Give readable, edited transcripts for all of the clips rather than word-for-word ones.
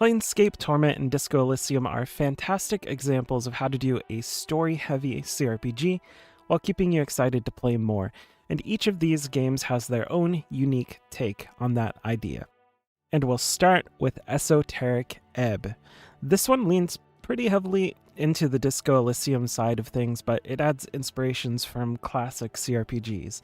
Planescape Torment and Disco Elysium are fantastic examples of how to do a story-heavy CRPG while keeping you excited to play more, and each of these games has their own unique take on that idea. And we'll start with Esoteric Ebb. This one leans pretty heavily into the Disco Elysium side of things, but it adds inspirations from classic CRPGs.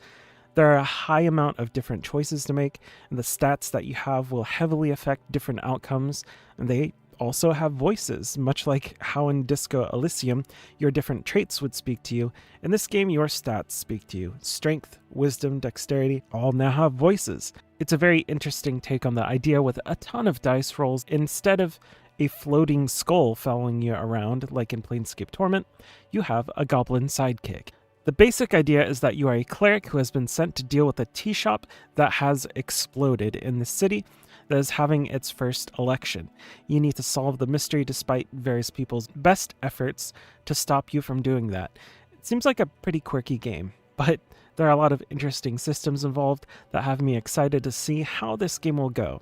There are a high amount of different choices to make, and the stats that you have will heavily affect different outcomes, and they also have voices, much like how in Disco Elysium your different traits would speak to you. In this game, your stats speak to you. Strength, wisdom, dexterity all now have voices. It's a very interesting take on the idea with a ton of dice rolls. Instead of a floating skull following you around like in Planescape Torment, you have a goblin sidekick. The basic idea is that you are a cleric who has been sent to deal with a tea shop that has exploded in the city that is having its first election. You need to solve the mystery despite various people's best efforts to stop you from doing that. It seems like a pretty quirky game, but there are a lot of interesting systems involved that have me excited to see how this game will go.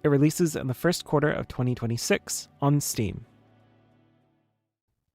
It releases in the first quarter of 2026 on Steam.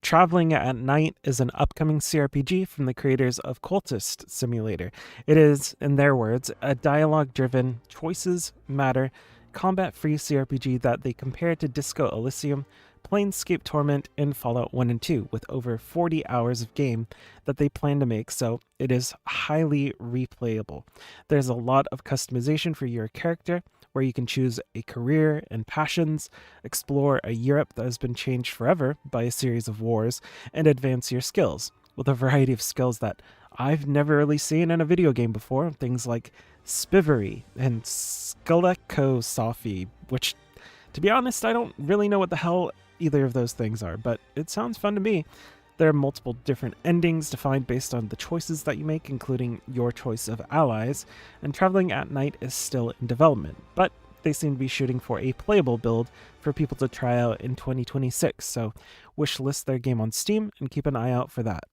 Traveling at Night is an upcoming CRPG from the creators of Cultist Simulator. It is, in their words, a dialogue-driven, choices matter, combat-free CRPG that they compare to Disco Elysium, Planescape Torment, and Fallout 1 and 2, with over 40 hours of game that they plan to make, so it is highly replayable. There's a lot of customization for your character, where you can choose a career and passions, explore a Europe that has been changed forever by a series of wars, and advance your skills, with a variety of skills that I've never really seen in a video game before, things like Spivery and Skelekosophy, which, to be honest, I don't really know what the hell either of those things are, but it sounds fun to me. There are multiple different endings defined based on the choices that you make, including your choice of allies, and Traveling at Night is still in development, but they seem to be shooting for a playable build for people to try out in 2026, so wishlist their game on Steam and keep an eye out for that.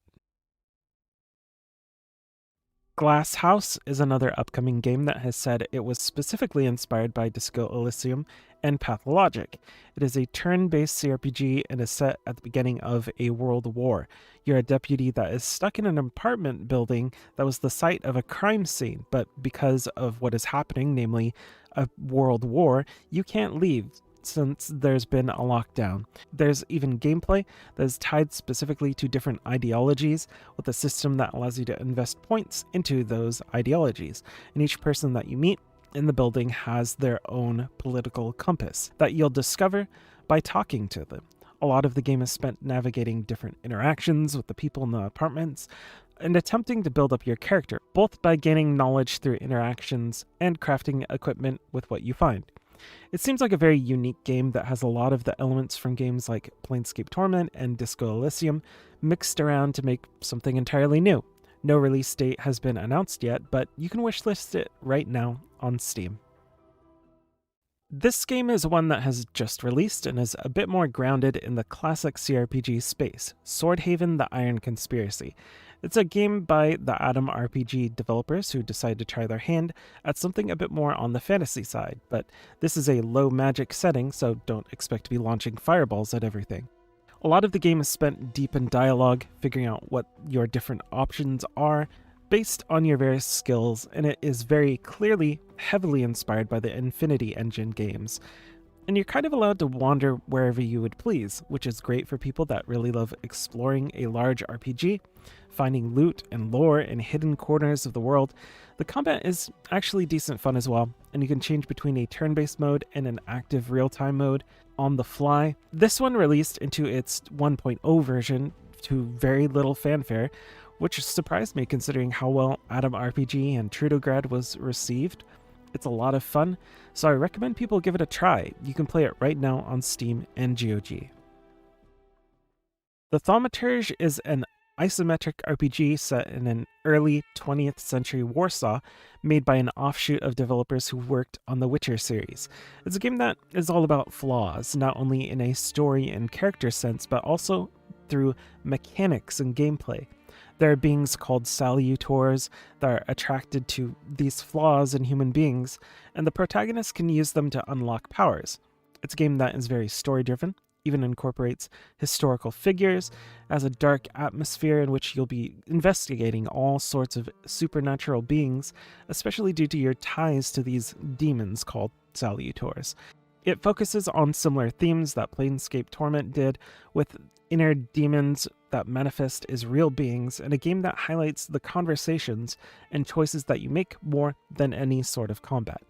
Glasshouse is another upcoming game that has said it was specifically inspired by Disco Elysium and Pathologic. It is a turn-based CRPG and is set at the beginning of a world war. You're a deputy that is stuck in an apartment building that was the site of a crime scene, but because of what is happening, namely a world war, you can't leave since there's been a lockdown. There's even gameplay that is tied specifically to different ideologies, with a system that allows you to invest points into those ideologies. And each person that you meet in the building has their own political compass that you'll discover by talking to them. A lot of the game is spent navigating different interactions with the people in the apartments and attempting to build up your character, both by gaining knowledge through interactions and crafting equipment with what you find. It seems like a very unique game that has a lot of the elements from games like Planescape Torment and Disco Elysium mixed around to make something entirely new. No release date has been announced yet, but you can wishlist it right now on Steam. This game is one that has just released and is a bit more grounded in the classic CRPG space, SwordHaven: The Iron Conspiracy. It's a game by the Atom RPG developers who decided to try their hand at something a bit more on the fantasy side, but this is a low magic setting, so don't expect to be launching fireballs at everything. A lot of the game is spent deep in dialogue, figuring out what your different options are based on your various skills, and it is very clearly heavily inspired by the Infinity Engine games. And you're kind of allowed to wander wherever you would please, which is great for people that really love exploring a large RPG, finding loot and lore in hidden corners of the world. The combat is actually decent fun as well, and you can change between a turn-based mode and an active real-time mode on the fly. This one released into its 1.0 version to very little fanfare, which surprised me considering how well Atom RPG and Trudograd was received. It's a lot of fun, so I recommend people give it a try. You can play it right now on Steam and GOG. The Thaumaturge is an isometric RPG set in an early 20th century Warsaw, made by an offshoot of developers who worked on the Witcher series. It's a game that is all about flaws, not only in a story and character sense, but also through mechanics and gameplay. There are beings called salutors that are attracted to these flaws in human beings, and the protagonist can use them to unlock powers. It's a game that is very story-driven, even incorporates historical figures, has a dark atmosphere in which you'll be investigating all sorts of supernatural beings, especially due to your ties to these demons called Salutors. It focuses on similar themes that Planescape Torment did, with inner demons that manifest as real beings, and a game that highlights the conversations and choices that you make more than any sort of combat.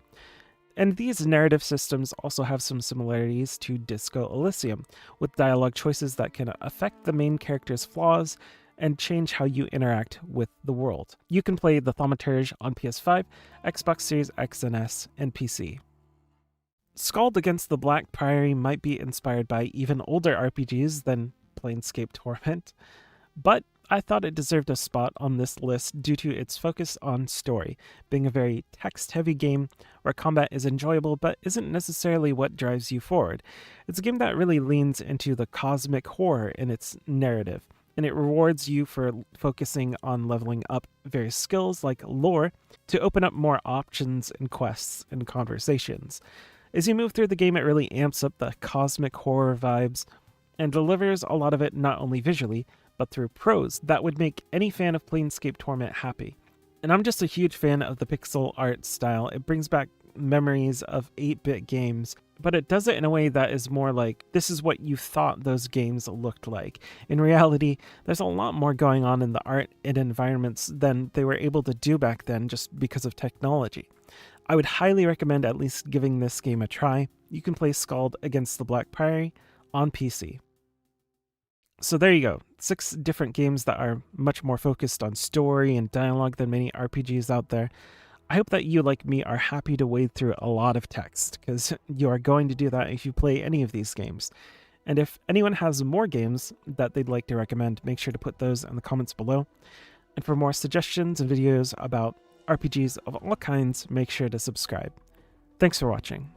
And these narrative systems also have some similarities to Disco Elysium, with dialogue choices that can affect the main character's flaws and change how you interact with the world. You can play the Thaumaturge on PS5, Xbox Series X and S, and PC. Skald against the Black Priory might be inspired by even older RPGs than Planescape Torment, but I thought it deserved a spot on this list due to its focus on story, being a very text-heavy game where combat is enjoyable but isn't necessarily what drives you forward. It's a game that really leans into the cosmic horror in its narrative, and it rewards you for focusing on leveling up various skills like lore to open up more options and quests and conversations. As you move through the game, it really amps up the cosmic horror vibes and delivers a lot of it not only visually, but through prose that would make any fan of Planescape Torment happy. And I'm just a huge fan of the pixel art style. It brings back memories of 8-bit games, but it does it in a way that is more like, this is what you thought those games looked like. In reality, there's a lot more going on in the art and environments than they were able to do back then just because of technology. I would highly recommend at least giving this game a try. You can play Skald against the Black Priory on PC. So there you go, 6 different games that are much more focused on story and dialogue than many RPGs out there. I hope that you, like me, are happy to wade through a lot of text, because you are going to do that if you play any of these games. And if anyone has more games that they'd like to recommend, make sure to put those in the comments below. And for more suggestions and videos about RPGs of all kinds, make sure to subscribe. Thanks for watching.